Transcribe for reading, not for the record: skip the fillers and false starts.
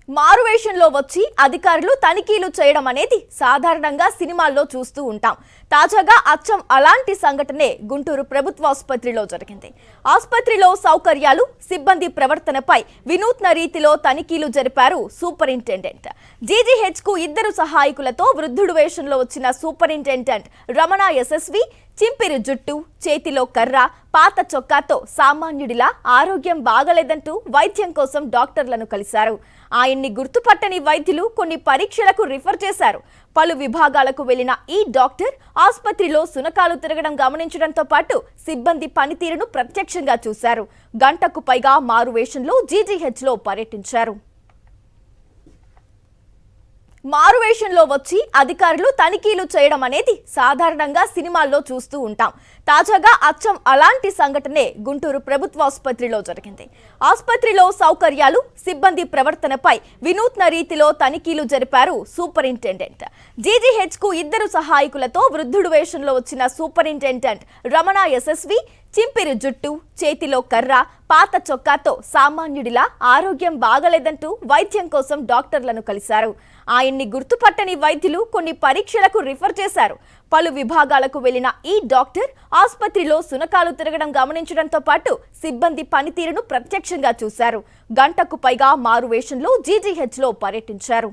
మారువేషంలో వచ్చి అధికారులు తనిఖీలు చేయడం అనేది సాధారణంగా సినిమాల్లో చూస్తూ ఉంటాం. తాజాగా అచ్చం అలాంటి సంఘటనే గుంటూరు ప్రభుత్వ ఆసుపత్రిలో జరిగింది. ఆసుపత్రిలో సౌకర్యాలు, సిబ్బంది ప్రవర్తనపై వినూత్న రీతిలో తనిఖీలు జరిపారు సూపరింటెండెంట్. జీజీహెచ్ కు 2 సహాయకులతో వృద్ధుడు వేషంలో వచ్చిన సూపరింటెండెంట్ రమణ యశస్వి చింపిరి జుట్టు, చేతిలో కర్ర, పాత చొక్కాతో సామాన్యుడిలా ఆరోగ్యం బాగలేదంటూ వైద్యం కోసం డాక్టర్లను కలిశారు. ఆయన్ని గుర్తుపట్టని వైద్యులు కొన్ని పరీక్షలకు రిఫర్ చేశారు. పలు విభాగాలకు వెళ్లిన ఈ డాక్టర్ ఆసుపత్రిలో సునకాలు తిరగడం గమనించడంతో పాటు సిబ్బంది పనితీరును ప్రత్యక్షంగా చూశారు. గంటకు పైగా మారువేషంలో జీజీహెచ్ లో పర్యటించారు. మారువేషంలో వచ్చి అధికారులు తనిఖీలు చేయడం అనేది సాధారణంగా సినిమాల్లో చూస్తూ ఉంటాం. తాజాగా అచ్చం అలాంటి సంఘటనే గుంటూరు ప్రభుత్వ ఆసుపత్రిలో జరిగింది. ఆసుపత్రిలో సౌకర్యాలు, సిబ్బంది ప్రవర్తనపై వినూత్న రీతిలో తనిఖీలు జరిపారు సూపరింటెండెంట్. జీజీహెచ్ కు 2 సహాయకులతో వృద్ధుడు వేషంలో వచ్చిన సూపరింటెండెంట్ రమణ యశస్వి చింపిరి జుట్టు, చేతిలో కర్ర, పాత చొక్కాతో సామాన్యుడిలా ఆరోగ్యం బాగలేదంటూ వైద్యం కోసం డాక్టర్లను కలిశారు. ఆయన్ని గుర్తుపట్టని వైద్యులు కొన్ని పరీక్షలకు రిఫర్ చేశారు. పలు విభాగాలకు వెళ్లిన ఈ డాక్టర్ ఆసుపత్రిలో సునకాలు తిరగడం గమనించడంతో పాటు సిబ్బంది పనితీరును ప్రత్యక్షంగా చూశారు. గంటకు పైగా మారువేషంలో జీజీహెచ్ లో పర్యటించారు.